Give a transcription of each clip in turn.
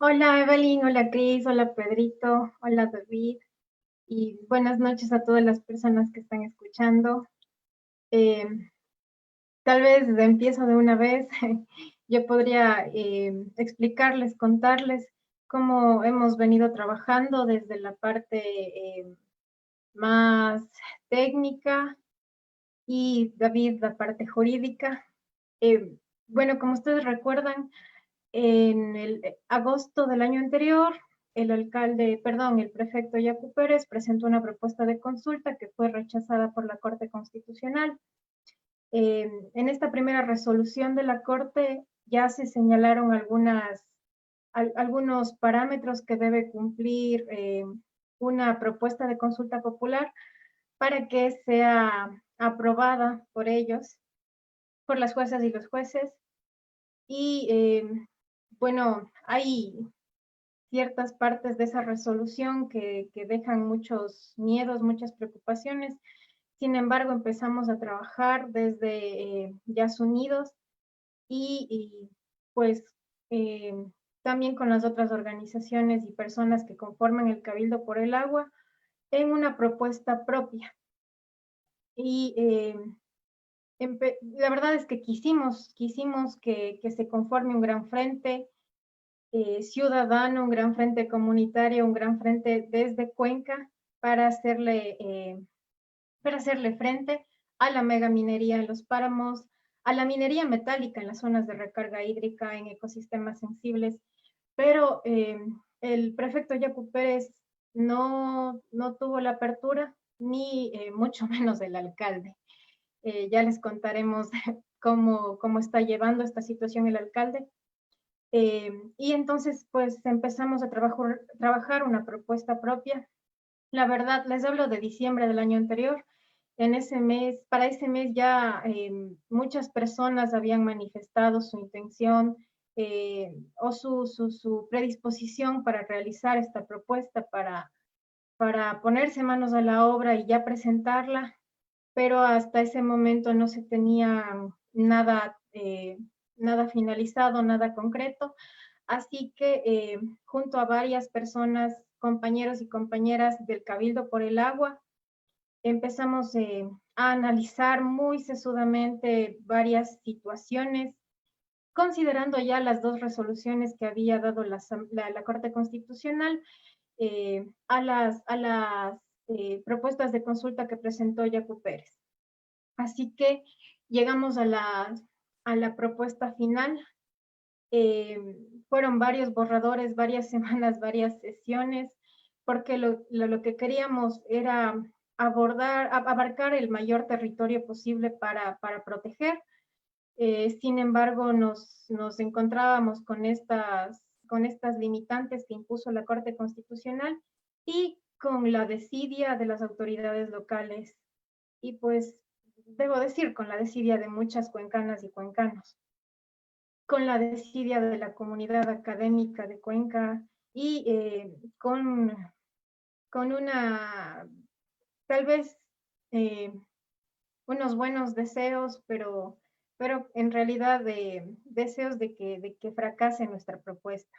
Hola Evelyn, hola Cris, hola Pedrito, hola David y buenas noches a todas las personas que están escuchando. Eh, Tal vez empiezo de una vez. Yo podría explicarles, contarles cómo hemos venido trabajando desde la parte más técnica y David la parte jurídica. Eh, bueno, como ustedes recuerdan, en el agosto del año anterior, el prefecto Yacu Pérez presentó una propuesta de consulta que fue rechazada por la Corte Constitucional. En esta primera resolución de la Corte ya se señalaron algunos parámetros que debe cumplir una propuesta de consulta popular para que sea aprobada por ellos, por las juezas y los jueces. Y bueno, hay ciertas partes de esa resolución que dejan muchos miedos, muchas preocupaciones. Sin embargo, empezamos a trabajar desde Yas Unidos y pues eh, también con las otras organizaciones y personas que conforman el Cabildo por el Agua en una propuesta propia. Y la verdad es que quisimos que se conforme un gran frente ciudadano, un gran frente comunitario, un gran frente desde Cuenca para hacerle frente a la megaminería en los páramos, a la minería metálica en las zonas de recarga hídrica, en ecosistemas sensibles, pero el prefecto Yacu Pérez no tuvo la apertura, ni mucho menos el alcalde. Ya les contaremos cómo está llevando esta situación el alcalde. Y entonces, pues empezamos a trabajar una propuesta propia. La verdad, les hablo de diciembre del año anterior. En ese mes, para ese mes ya muchas personas habían manifestado su intención o su predisposición para realizar esta propuesta, para ponerse manos a la obra y ya presentarla, pero hasta ese momento no se tenía nada finalizado, nada concreto. Así que junto a varias personas, compañeros y compañeras del Cabildo por el Agua, empezamos a analizar muy sesudamente varias situaciones, considerando ya las dos resoluciones que había dado la Corte Constitucional a las propuestas de consulta que presentó Yacu Pérez. Así que llegamos a la propuesta final. Eh, Fueron varios borradores, varias semanas, varias sesiones, porque lo que queríamos era abarcar el mayor territorio posible para proteger. Sin embargo, nos encontrábamos con estas limitantes que impuso la Corte Constitucional y con la desidia de las autoridades locales y pues debo decir con la desidia de muchas cuencanas y cuencanos, con la desidia de la comunidad académica de Cuenca y con una, tal vez, eh, unos buenos deseos, pero en realidad deseos de que fracase nuestra propuesta.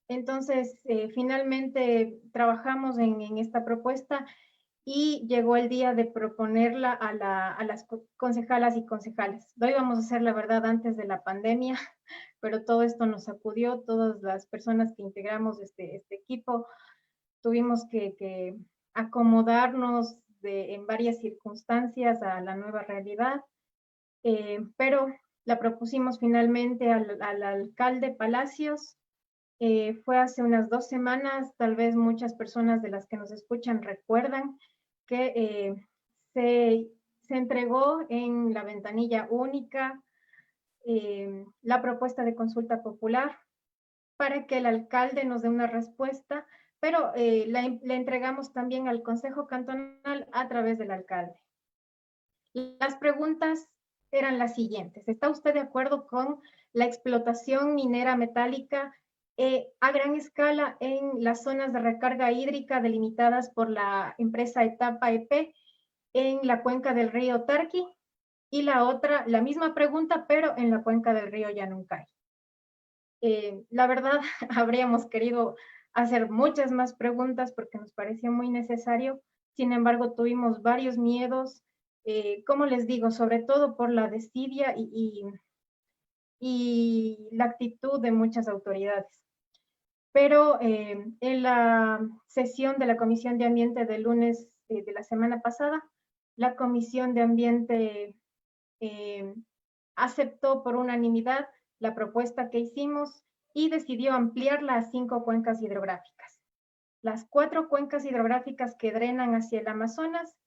Entonces, finalmente trabajamos en esta propuesta y llegó el día de proponerla a las concejalas y concejales. Lo íbamos a hacer, la verdad, antes de la pandemia, pero todo esto nos sacudió, todas las personas que integramos este equipo tuvimos que acomodarnos en varias circunstancias a la nueva realidad, pero la propusimos finalmente al alcalde Palacios. Fue hace unas 2 semanas, tal vez muchas personas de las que nos escuchan recuerdan que se, se entregó en la ventanilla única la propuesta de consulta popular para que el alcalde nos dé una respuesta, pero la entregamos también al Consejo Cantonal a través del alcalde. Las preguntas eran las siguientes. ¿Está usted de acuerdo con la explotación minera metálica a gran escala en las zonas de recarga hídrica delimitadas por la empresa Etapa EP en la cuenca del río Tarqui? Y la otra, la misma pregunta, pero en la cuenca del río Yanuncay. La verdad, habríamos querido hacer muchas más preguntas porque nos pareció muy necesario. Sin embargo, tuvimos varios miedos, como les digo, sobre todo por la desidia y la actitud de muchas autoridades. Pero en la sesión de la Comisión de Ambiente del lunes de la semana pasada, la Comisión de Ambiente eh, aceptó por unanimidad la propuesta que hicimos y decidió ampliarla a 5 cuencas hidrográficas. Las 4 cuencas hidrográficas que drenan hacia el Amazonas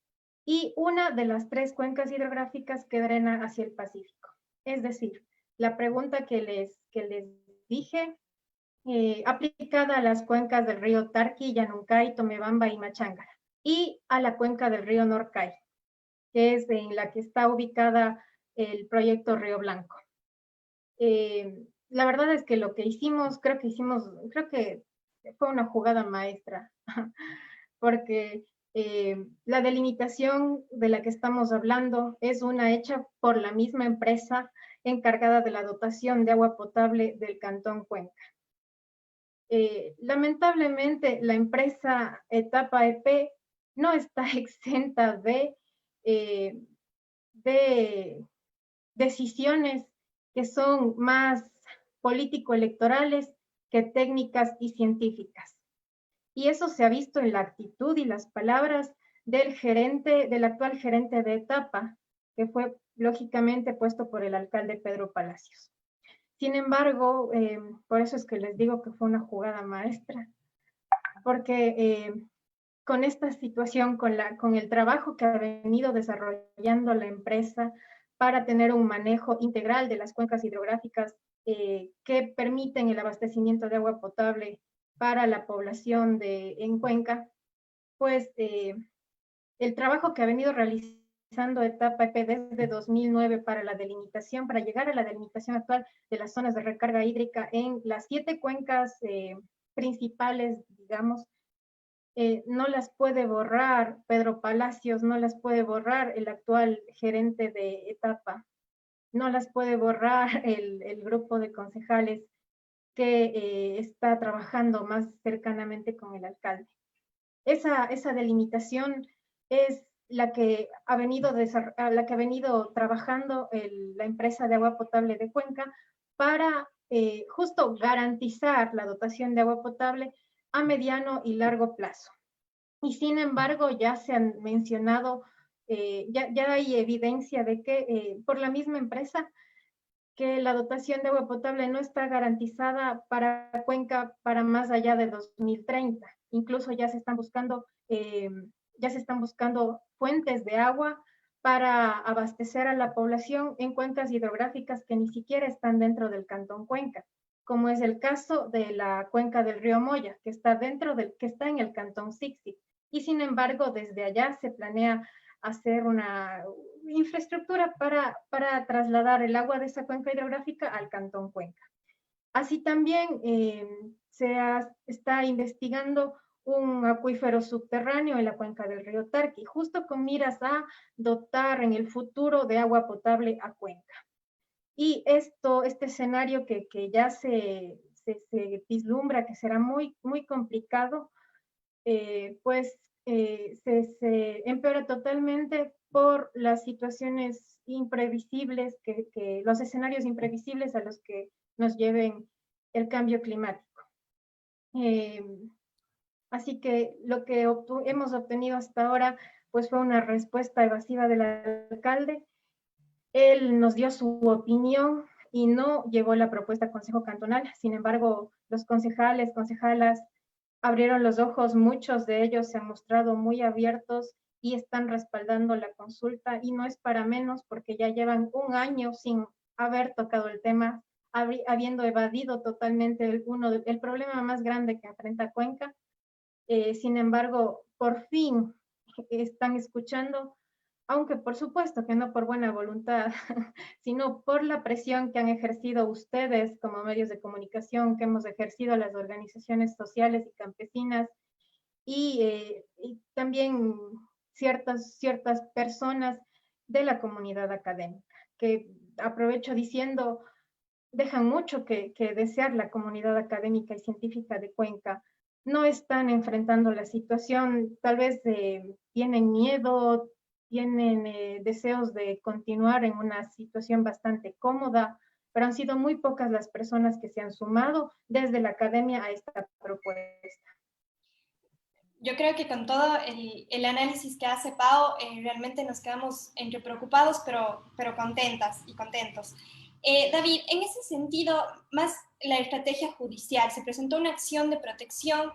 y una de las 3 cuencas hidrográficas que drena hacia el Pacífico. Es decir, la pregunta que les dije, aplicada a las cuencas del río Tarqui, Yanuncay, Tomebamba y Machangara, y a la cuenca del río Norcay, que es en la que está ubicada el proyecto Río Blanco. La verdad es que lo que hicimos, creo que fue una jugada maestra, porque la delimitación de la que estamos hablando es una hecha por la misma empresa encargada de la dotación de agua potable del Cantón Cuenca. Lamentablemente, la empresa Etapa EP no está exenta eh, de decisiones que son más político-electorales que técnicas y científicas. Y eso se ha visto en la actitud y las palabras del actual gerente de Etapa, que fue lógicamente puesto por el alcalde Pedro Palacios. Sin embargo, por eso es que les digo que fue una jugada maestra, porque con esta situación, con el trabajo que ha venido desarrollando la empresa para tener un manejo integral de las cuencas hidrográficas que permiten el abastecimiento de agua potable para la población en Cuenca, pues el trabajo que ha venido realizando Etapa EP desde 2009 para la delimitación, para llegar a la delimitación actual de las zonas de recarga hídrica en las 7 cuencas principales, digamos, no las puede borrar Pedro Palacios, no las puede borrar el actual gerente de Etapa, no las puede borrar el grupo de concejales que está trabajando más cercanamente con el alcalde. Esa delimitación es la que ha venido trabajando la empresa de agua potable de Cuenca para justo garantizar la dotación de agua potable a mediano y largo plazo. Y sin embargo, ya se han mencionado, ya hay evidencia de que por la misma empresa que la dotación de agua potable no está garantizada para Cuenca para más allá de 2030. Incluso ya se están buscando fuentes de agua para abastecer a la población en cuencas hidrográficas que ni siquiera están dentro del Cantón Cuenca, como es el caso de la cuenca del río Moya, que está en el Cantón Sixi. Y sin embargo, desde allá se planea hacer una infraestructura para trasladar el agua de esa cuenca hidrográfica al Cantón Cuenca. Así también está investigando un acuífero subterráneo en la cuenca del río Tarqui, justo con miras a dotar en el futuro de agua potable a Cuenca. Y este escenario que ya se vislumbra que será muy, muy complicado, pues se empeora totalmente por las situaciones imprevisibles, los escenarios imprevisibles a los que nos lleven el cambio climático. Eh, Así que lo que hemos obtenido hasta ahora pues fue una respuesta evasiva del alcalde. Él nos dio su opinión y no llevó la propuesta al Consejo Cantonal. Sin embargo, los concejales, concejalas abrieron los ojos, muchos de ellos se han mostrado muy abiertos y están respaldando la consulta, y no es para menos porque ya llevan un año sin haber tocado el tema, habiendo evadido totalmente el problema más grande que enfrenta Cuenca. Sin embargo, por fin están escuchando, aunque por supuesto que no por buena voluntad, sino por la presión que han ejercido ustedes como medios de comunicación, que hemos ejercido las organizaciones sociales y campesinas, y también ciertas personas de la comunidad académica, que aprovecho diciendo, dejan mucho que desear la comunidad académica y científica de Cuenca. No están enfrentando la situación, tal vez tienen miedo, tienen deseos de continuar en una situación bastante cómoda, pero han sido muy pocas las personas que se han sumado desde la academia a esta propuesta. Yo creo que con todo el análisis que hace Pau, realmente nos quedamos entre preocupados, pero contentas y contentos. David, en ese sentido, más la estrategia judicial, se presentó una acción de protección.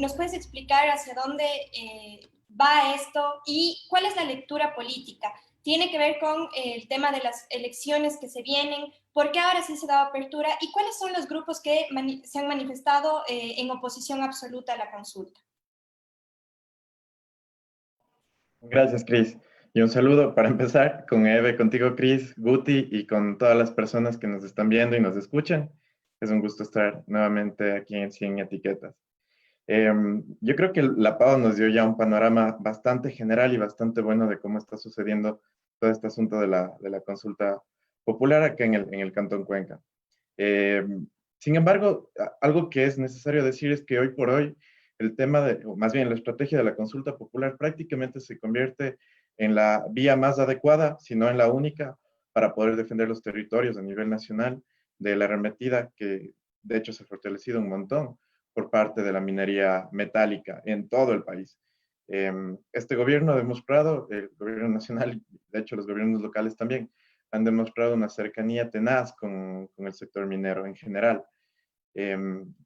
¿Nos puedes explicar hacia dónde va esto y cuál es la lectura política? ¿Tiene que ver con el tema de las elecciones que se vienen? ¿Por qué ahora sí se da apertura? ¿Y cuáles son los grupos que se han manifestado en oposición absoluta a la consulta? Gracias, Cris. Y un saludo para empezar con Eve, contigo, Cris, Guti y con todas las personas que nos están viendo y nos escuchan. Es un gusto estar nuevamente aquí en Cien Etiquetas. Yo creo que la PAO nos dio ya un panorama bastante general y bastante bueno de cómo está sucediendo todo este asunto de la consulta popular acá en el Cantón Cuenca. Sin embargo, algo que es necesario decir es que hoy por hoy el tema de, o más bien la estrategia de la consulta popular prácticamente se convierte en la vía más adecuada, si no en la única, para poder defender los territorios a nivel nacional de la arremetida que de hecho se ha fortalecido un montón por parte de la minería metálica en todo el país. Este gobierno ha demostrado, el gobierno nacional, de hecho los gobiernos locales también, han demostrado una cercanía tenaz con el sector minero en general.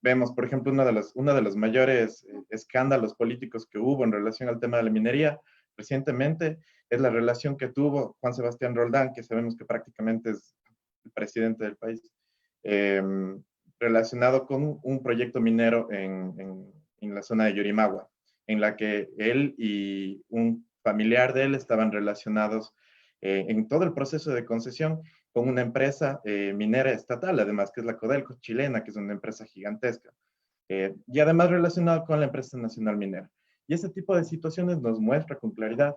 Vemos, por ejemplo, uno de los mayores escándalos políticos que hubo en relación al tema de la minería recientemente es la relación que tuvo Juan Sebastián Roldán, que sabemos que prácticamente es el presidente del país, eh, relacionado con un proyecto minero en la zona de Yurimagua, en la que él y un familiar de él estaban relacionados en todo el proceso de concesión con una empresa minera estatal, además, que es la Codelco chilena, que es una empresa gigantesca, y además relacionado con la empresa nacional minera. Y ese tipo de situaciones nos muestra con claridad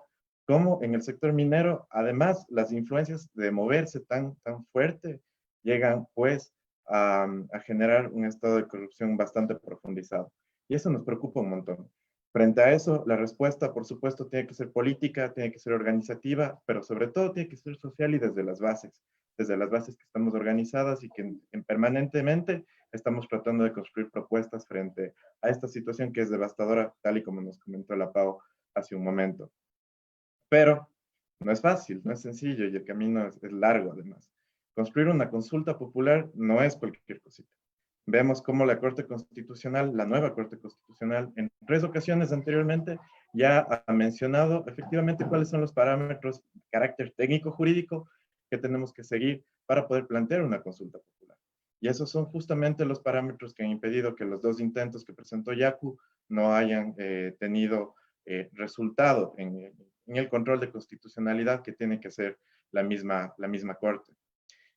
cómo en el sector minero, además, las influencias de moverse tan fuerte llegan, pues, a generar un estado de corrupción bastante profundizado. Y eso nos preocupa un montón. Frente a eso, la respuesta, por supuesto, tiene que ser política, tiene que ser organizativa, pero sobre todo tiene que ser social y desde las bases que estamos organizadas y que permanentemente estamos tratando de construir propuestas frente a esta situación que es devastadora, tal y como nos comentó la Pau hace un momento. Pero no es fácil, no es sencillo y el camino es largo además. Construir una consulta popular no es cualquier cosita. Vemos cómo la Corte Constitucional, la nueva Corte Constitucional, en 3 ocasiones anteriormente ya ha mencionado efectivamente cuáles son los parámetros de carácter técnico-jurídico que tenemos que seguir para poder plantear una consulta popular. Y esos son justamente los parámetros que han impedido que los 2 intentos que presentó Yacu no hayan tenido resultado en el control de constitucionalidad que tiene que hacer la misma Corte.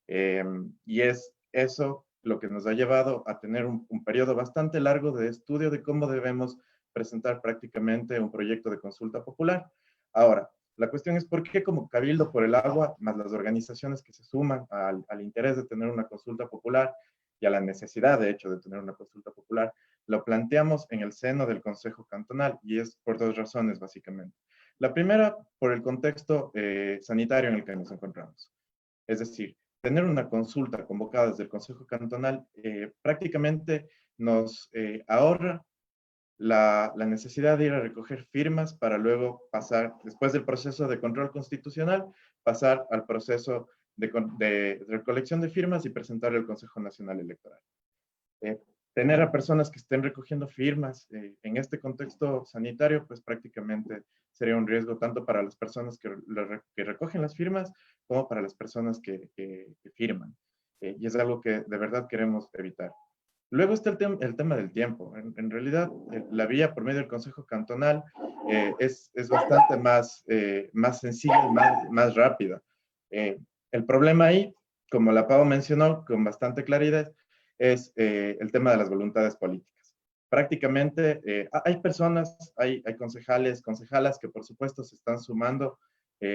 Y es eso lo que nos ha llevado a tener un periodo bastante largo de estudio de cómo debemos presentar prácticamente un proyecto de consulta popular. Ahora, la cuestión es por qué como Cabildo por el Agua, más las organizaciones que se suman al interés de tener una consulta popular y a la necesidad, de hecho, de tener una consulta popular, lo planteamos en el seno del Consejo Cantonal y es por 2 razones, básicamente. La primera, por el contexto sanitario en el que nos encontramos. Es decir, tener una consulta convocada desde el Consejo Cantonal prácticamente nos ahorra la necesidad de ir a recoger firmas para luego pasar, después del proceso de control constitucional, pasar al proceso de recolección de firmas y presentar al Consejo Nacional Electoral. Eh, Tener a personas que estén recogiendo firmas en este contexto sanitario, pues prácticamente sería un riesgo tanto para las personas que recogen las firmas como para las personas que firman. Y es algo que de verdad queremos evitar. Luego está el tema del tiempo. En realidad, la vía por medio del Consejo Cantonal es bastante más sencilla y más rápida. El problema ahí, como la Pau mencionó con bastante claridad, es el tema de las voluntades políticas. Prácticamente hay personas, hay concejales, concejalas que por supuesto se están sumando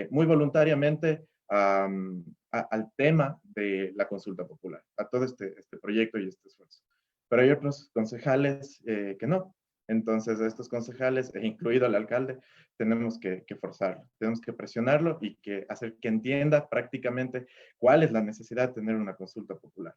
muy voluntariamente al tema de la consulta popular, a todo este proyecto y este esfuerzo. Pero hay otros concejales que no. Entonces, a estos concejales, e incluido al alcalde, tenemos que forzarlo, tenemos que presionarlo y que hacer que entienda prácticamente cuál es la necesidad de tener una consulta popular.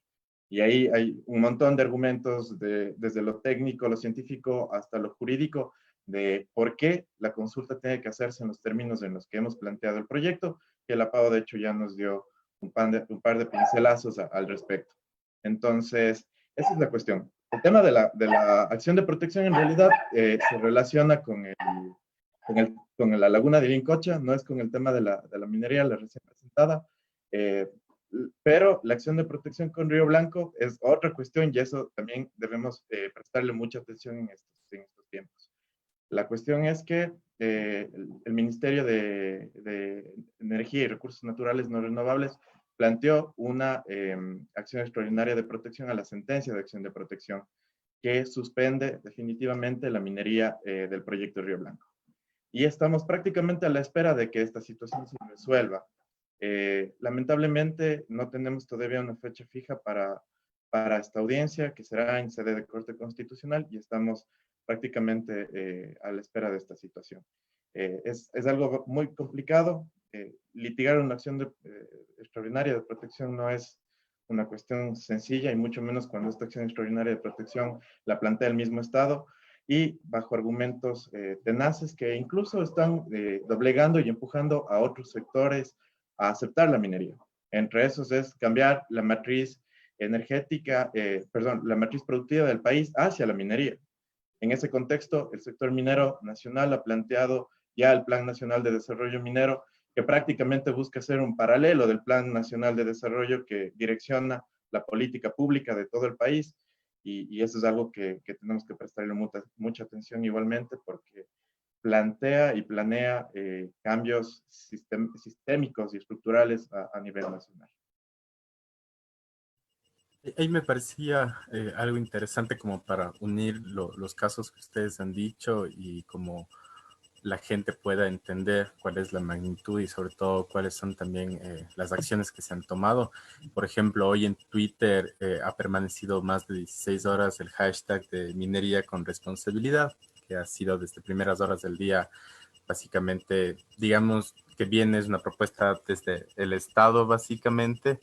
Y ahí hay un montón de argumentos, desde lo técnico, lo científico, hasta lo jurídico, de por qué la consulta tiene que hacerse en los términos en los que hemos planteado el proyecto, que la PAO de hecho ya nos dio un par de pincelazos al respecto. Entonces, esa es la cuestión. El tema de la acción de protección en realidad se relaciona con la laguna de Vincocha, no es con el tema de la minería, la recién presentada, pero la acción de protección con Río Blanco es otra cuestión y eso también debemos prestarle mucha atención en estos tiempos. La cuestión es que el Ministerio de Energía y Recursos Naturales No Renovables planteó una acción extraordinaria de protección a la sentencia de acción de protección que suspende definitivamente la minería del proyecto Río Blanco. Y estamos prácticamente a la espera de que esta situación se resuelva. Lamentablemente no tenemos todavía una fecha fija para esta audiencia, que será en sede de Corte Constitucional, y estamos prácticamente a la espera de esta situación. Es algo muy complicado. Litigar una acción extraordinaria de protección no es una cuestión sencilla, y mucho menos cuando esta acción extraordinaria de protección la plantea el mismo Estado, y bajo argumentos tenaces que incluso están doblegando y empujando a otros sectores a aceptar la minería. Entre esos es cambiar la matriz energética, la matriz productiva del país hacia la minería. En ese contexto, el sector minero nacional ha planteado ya el Plan Nacional de Desarrollo Minero, que prácticamente busca ser un paralelo del Plan Nacional de Desarrollo que direcciona la política pública de todo el país, y eso es algo que tenemos que prestarle mucha atención igualmente, porque plantea y planea cambios sistémicos y estructurales a nivel nacional. Ahí me parecía algo interesante como para unir los casos que ustedes han dicho y como la gente pueda entender cuál es la magnitud y sobre todo cuáles son también las acciones que se han tomado. Por ejemplo, hoy en Twitter ha permanecido más de 16 horas el hashtag de minería con responsabilidad, que ha sido desde primeras horas del día, básicamente, digamos que viene es una propuesta desde el Estado, básicamente,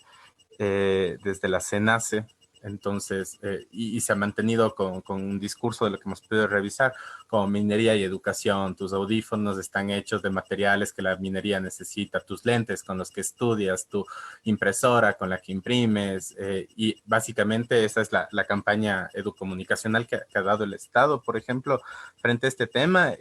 desde la CENACE. Entonces, y se ha mantenido con un discurso de lo que hemos podido revisar, como minería y educación. Tus audífonos están hechos de materiales que la minería necesita, tus lentes con los que estudias, tu impresora con la que imprimes, y básicamente esa es la campaña educomunicacional que ha dado el Estado, por ejemplo, frente a este tema.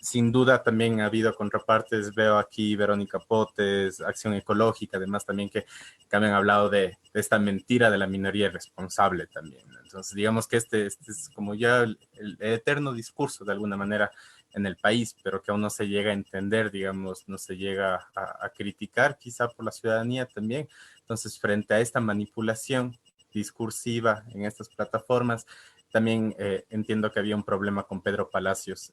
Sin duda también ha habido contrapartes, veo aquí Verónica Potes, Acción Ecológica, además también que han hablado de esta mentira de la minoría irresponsable también. Entonces, digamos que este es como ya el eterno discurso de alguna manera en el país, pero que aún no se llega a entender, digamos, no se llega a criticar quizá por la ciudadanía también. Entonces, frente a esta manipulación discursiva en estas plataformas, también entiendo que había un problema con Pedro Palacios,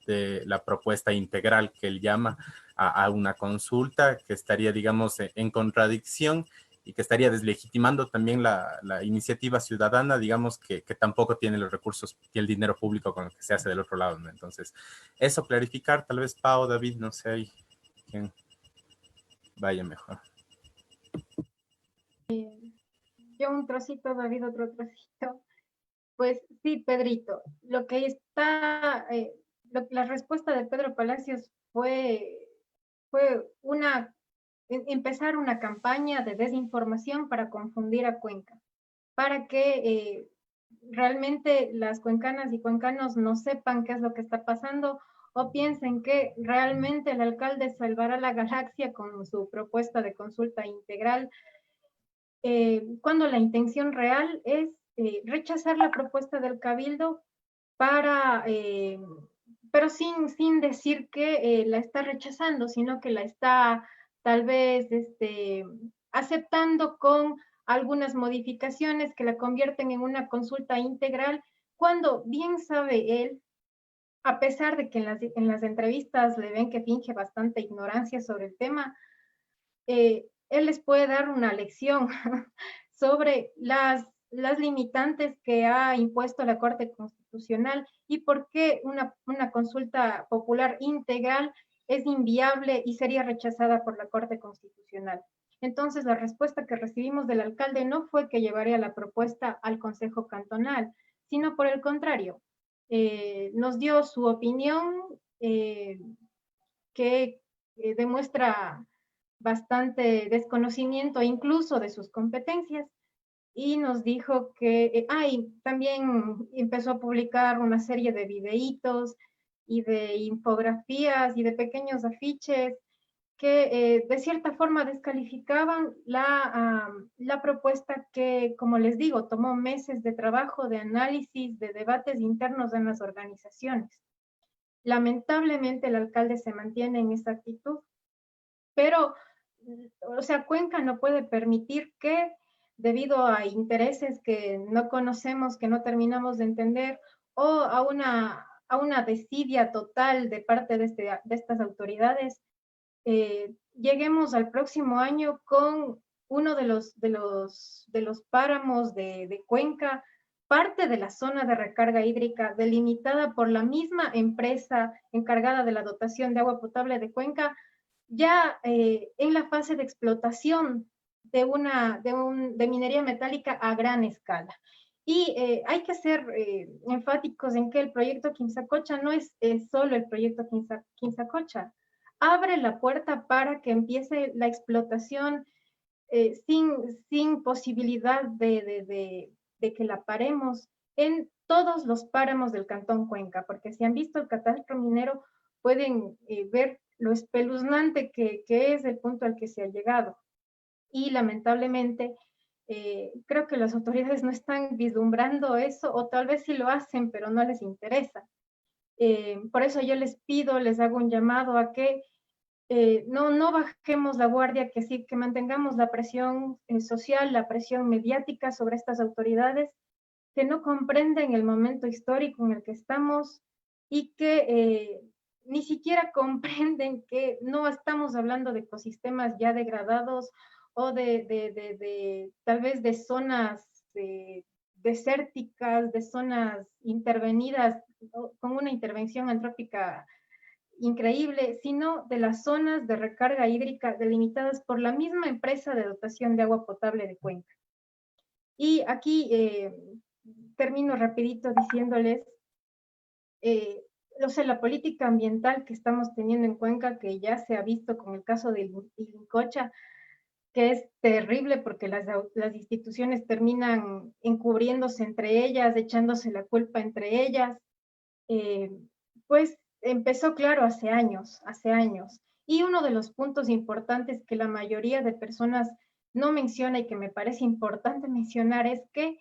de la propuesta integral que él llama a una consulta que estaría, digamos, en contradicción y que estaría deslegitimando también la iniciativa ciudadana, digamos, que tampoco tiene los recursos y el dinero público con lo que se hace del otro lado, ¿no? Entonces, eso clarificar, tal vez Pau, David, no sé, ahí quién vaya mejor. Yo un trocito, David otro trocito. Pues sí, Pedrito, lo que está, la respuesta de Pedro Palacios fue empezar una campaña de desinformación para confundir a Cuenca, para que realmente las cuencanas y cuencanos no sepan qué es lo que está pasando o piensen que realmente el alcalde salvará la galaxia con su propuesta de consulta integral, cuando la intención real es rechazar la propuesta del Cabildo pero sin decir que la está rechazando, sino que la está tal vez aceptando con algunas modificaciones que la convierten en una consulta integral, cuando bien sabe él, a pesar de que en las entrevistas le ven que finge bastante ignorancia sobre el tema, él les puede dar una lección sobre las limitantes que ha impuesto la Corte Constitucional y por qué una consulta popular integral es inviable y sería rechazada por la Corte Constitucional. Entonces, la respuesta que recibimos del alcalde no fue que llevaría la propuesta al Consejo Cantonal, sino por el contrario, nos dio su opinión que demuestra bastante desconocimiento incluso de sus competencias y nos dijo que, y también empezó a publicar una serie de videitos y de infografías y de pequeños afiches que de cierta forma descalificaban la propuesta que, como les digo, tomó meses de trabajo, de análisis, de debates internos en las organizaciones. Lamentablemente el alcalde se mantiene en esa actitud, pero, o sea, Cuenca no puede permitir que, debido a intereses que no conocemos, que no terminamos de entender, o a una desidia total de parte de estas autoridades, lleguemos al próximo año con uno de los páramos de Cuenca, parte de la zona de recarga hídrica delimitada por la misma empresa encargada de la dotación de agua potable de Cuenca, ya en la fase de explotación de minería metálica a gran escala. Y hay que ser enfáticos en que el proyecto Quimsacocha no es solo el proyecto Quimsacocha. Abre la puerta para que empiece la explotación sin posibilidad de que la paremos en todos los páramos del Cantón Cuenca, porque si han visto el catastro minero pueden ver lo espeluznante que es el punto al que se ha llegado. Y lamentablemente creo que las autoridades no están vislumbrando eso, o tal vez sí lo hacen, pero no les interesa. Por eso yo les pido, les hago un llamado a que no bajemos la guardia, que sí, que mantengamos la presión social, la presión mediática sobre estas autoridades que no comprenden el momento histórico en el que estamos y que ni siquiera comprenden que no estamos hablando de ecosistemas ya degradados o tal vez de zonas desérticas, de zonas intervenidas con una intervención antrópica increíble, sino de las zonas de recarga hídrica delimitadas por la misma empresa de dotación de agua potable de Cuenca. Y aquí termino rapidito diciéndoles, la política ambiental que estamos teniendo en Cuenca, que ya se ha visto con el caso de Ilincocha, que es terrible porque las instituciones terminan encubriéndose entre ellas, echándose la culpa entre ellas, pues empezó claro hace años. Y uno de los puntos importantes que la mayoría de personas no menciona y que me parece importante mencionar es que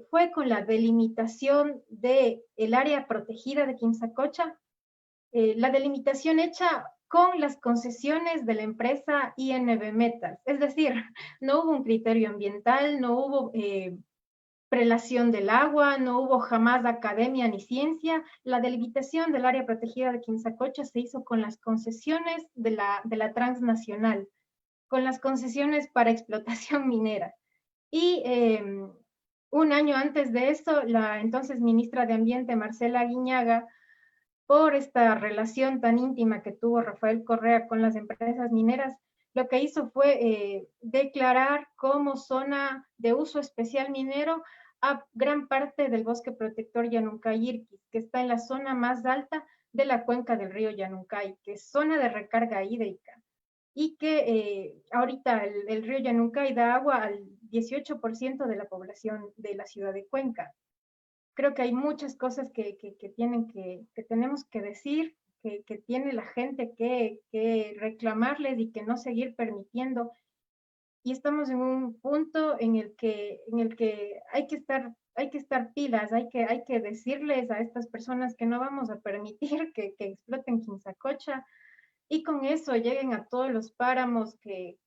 fue con la delimitación del área protegida de Quimsacocha, la delimitación hecha con las concesiones de la empresa INB Metals. Es decir, no hubo un criterio ambiental, no hubo prelación del agua, no hubo jamás academia ni ciencia. La delimitación del área protegida de Quimsacocha se hizo con las concesiones de la transnacional, con las concesiones para explotación minera. Y un año antes de eso, la entonces ministra de Ambiente, Marcela Guiñaga, por esta relación tan íntima que tuvo Rafael Correa con las empresas mineras, lo que hizo fue declarar como zona de uso especial minero a gran parte del bosque protector Yanuncay-Irquis, que está en la zona más alta de la cuenca del río Yanuncay, que es zona de recarga hídrica, y que ahorita el río Yanuncay da agua al 18% de la población de la ciudad de Cuenca. Creo que hay muchas cosas que tenemos que decir, que tiene la gente que reclamarles y que no seguir permitiendo. Y estamos en un punto en el que hay que estar pilas, hay que decirles a estas personas que no vamos a permitir que exploten Quimsacocha y con eso lleguen a todos los páramos que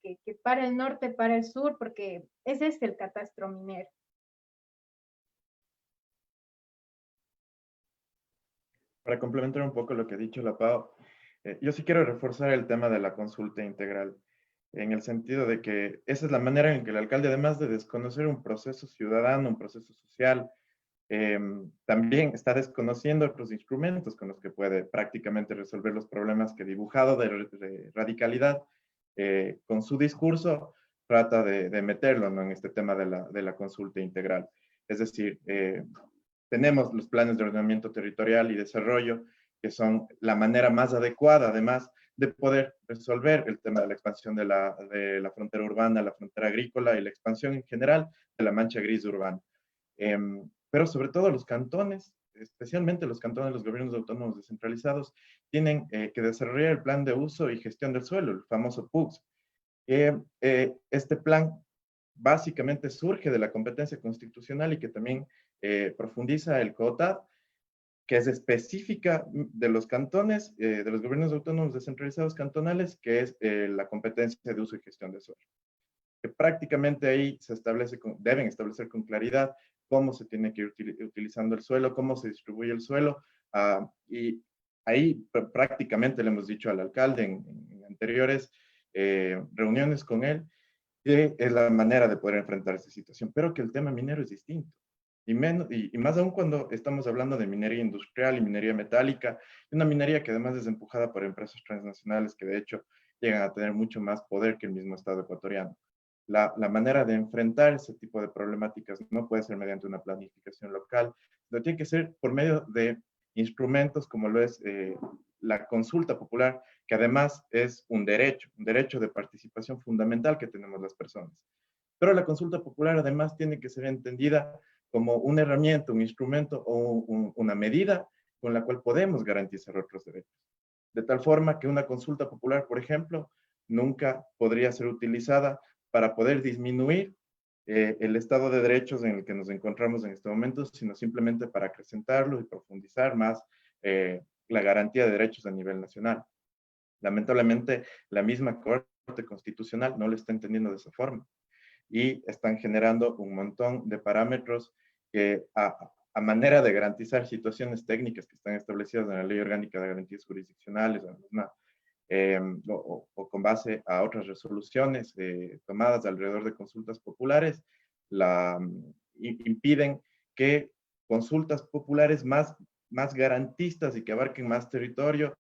para el norte, para el sur, porque ese es el catastro minero. Para complementar un poco lo que ha dicho la Pau, yo sí quiero reforzar el tema de la consulta integral. en el sentido de que esa es la manera en que el alcalde, además de desconocer un proceso ciudadano, un proceso social, también está desconociendo otros instrumentos con los que puede prácticamente resolver los problemas que dibujado de radicalidad con su discurso trata de meterlo, ¿no?, en este tema de la consulta integral. Es decir, tenemos los planes de ordenamiento territorial y desarrollo, que son la manera más adecuada, además, de poder resolver el tema de la expansión de la frontera urbana, la frontera agrícola y la expansión en general de la mancha gris urbana. Pero sobre todo los cantones, especialmente los cantones, los gobiernos autónomos descentralizados, tienen que desarrollar el plan de uso y gestión del suelo, el famoso PUGS. Este plan básicamente surge de la competencia constitucional y que también profundiza el COTAD, que es específica de los cantones, de los gobiernos autónomos descentralizados cantonales, que es la competencia de uso y gestión del suelo. Que prácticamente ahí se establece, deben establecer con claridad cómo se tiene que ir utilizando el suelo, cómo se distribuye el suelo, y ahí prácticamente le hemos dicho al alcalde en anteriores reuniones con él, que es la manera de poder enfrentar esta situación, pero que el tema minero es distinto. Y más aún cuando estamos hablando de minería industrial y minería metálica, una minería que además es empujada por empresas transnacionales que de hecho llegan a tener mucho más poder que el mismo Estado ecuatoriano. La manera de enfrentar ese tipo de problemáticas no puede ser mediante una planificación local, sino tiene que ser por medio de instrumentos como lo es la consulta popular, que además es un derecho de participación fundamental que tenemos las personas. Pero la consulta popular además tiene que ser entendida como una herramienta, un instrumento o una medida con la cual podemos garantizar otros derechos. De tal forma que una consulta popular, por ejemplo, nunca podría ser utilizada para poder disminuir el estado de derechos en el que nos encontramos en este momento, sino simplemente para acrecentarlo y profundizar más la garantía de derechos a nivel nacional. Lamentablemente, la misma Corte Constitucional no lo está entendiendo de esa forma y están generando un montón de parámetros que a manera de garantizar situaciones técnicas que están establecidas en la Ley Orgánica de Garantías Jurisdiccionales, o con base a otras resoluciones tomadas alrededor de consultas populares, impiden que consultas populares más garantistas y que abarquen más territorio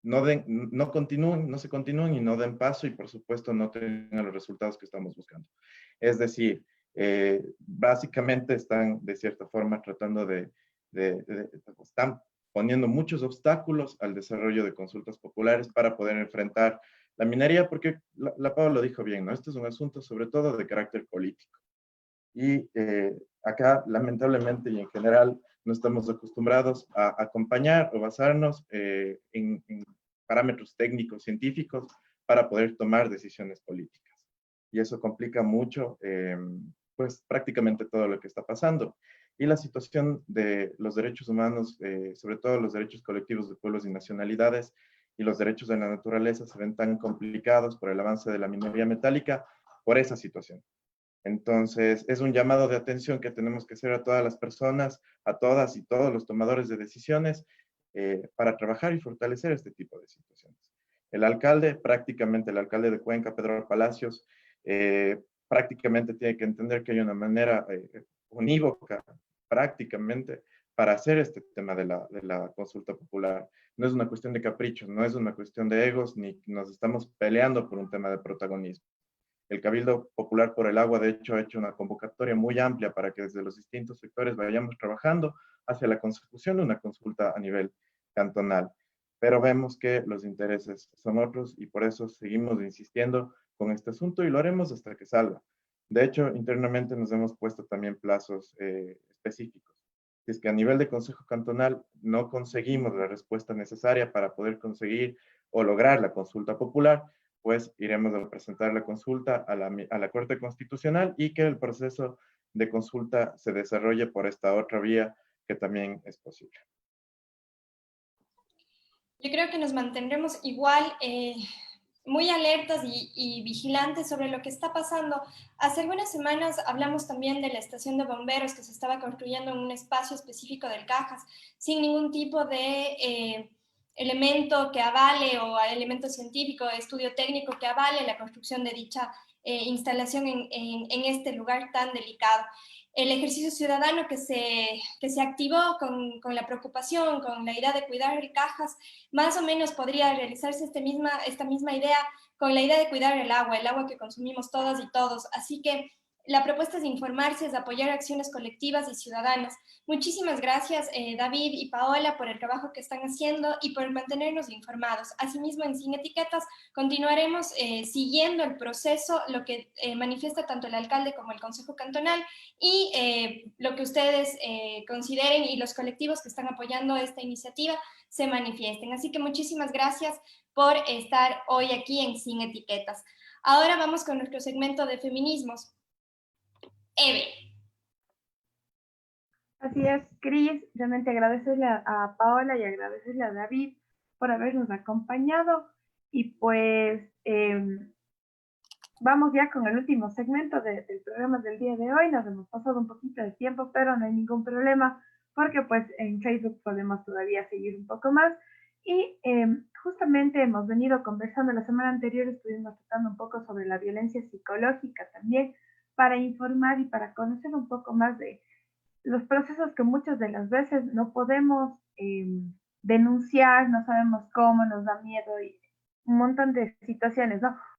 no se continúen y no den paso y por supuesto no tengan los resultados que estamos buscando. Es decir, básicamente están de cierta forma tratando están poniendo muchos obstáculos al desarrollo de consultas populares para poder enfrentar la minería, porque la Pau lo dijo bien, ¿no? Este es un asunto sobre todo de carácter político. Y acá, lamentablemente y en general, no estamos acostumbrados a acompañar o basarnos en parámetros técnicos, científicos, para poder tomar decisiones políticas. Y eso complica mucho, pues, prácticamente todo lo que está pasando. Y la situación de los derechos humanos, sobre todo los derechos colectivos de pueblos y nacionalidades, y los derechos de la naturaleza se ven tan complicados por el avance de la minería metálica por esa situación. Entonces, es un llamado de atención que tenemos que hacer a todas las personas, a todas y todos los tomadores de decisiones, para trabajar y fortalecer este tipo de situaciones. El alcalde de Cuenca, Pedro Palacios, prácticamente tiene que entender que hay una manera unívoca, prácticamente, para hacer este tema de la consulta popular. No es una cuestión de caprichos, no es una cuestión de egos, ni nos estamos peleando por un tema de protagonismo. El Cabildo Popular por el Agua, de hecho, ha hecho una convocatoria muy amplia para que desde los distintos sectores vayamos trabajando hacia la consecución de una consulta a nivel cantonal. Pero vemos que los intereses son otros y por eso seguimos insistiendo con este asunto y lo haremos hasta que salga. De hecho, internamente nos hemos puesto también plazos específicos. Si es que a nivel de Consejo Cantonal no conseguimos la respuesta necesaria para poder conseguir o lograr la consulta popular, pues iremos a presentar la consulta a la Corte Constitucional y que el proceso de consulta se desarrolle por esta otra vía que también es posible. Yo creo que nos mantendremos igual muy alertas y vigilantes sobre lo que está pasando. Hace algunas semanas hablamos también de la estación de bomberos que se estaba construyendo en un espacio específico del Cajas, sin ningún tipo de elemento que avale o elemento científico, estudio técnico que avale la construcción de dicha instalación en este lugar tan delicado. El ejercicio ciudadano que se activó con la preocupación, con la idea de cuidar cajas, más o menos podría realizarse esta misma idea con la idea de cuidar el agua que consumimos todas y todos. Así que la propuesta es informarse, es apoyar acciones colectivas y ciudadanas. Muchísimas gracias, David y Paola, por el trabajo que están haciendo y por mantenernos informados. Asimismo, en Sin Etiquetas continuaremos siguiendo el proceso, lo que manifiesta tanto el alcalde como el Consejo Cantonal y lo que ustedes consideren y los colectivos que están apoyando esta iniciativa se manifiesten. Así que muchísimas gracias por estar hoy aquí en Sin Etiquetas. Ahora vamos con nuestro segmento de feminismos. Eve. Así es, Cris, realmente agradecerle a Paola y agradecerle a David por habernos acompañado y pues vamos ya con el último segmento del programa del día de hoy. Nos hemos pasado un poquito de tiempo, pero no hay ningún problema porque pues en Facebook podemos todavía seguir un poco más y justamente hemos venido conversando la semana anterior, estuvimos tratando un poco sobre la violencia psicológica también para informar y para conocer un poco más de los procesos que muchas de las veces no podemos denunciar, no sabemos cómo, nos da miedo y un montón de situaciones, ¿no?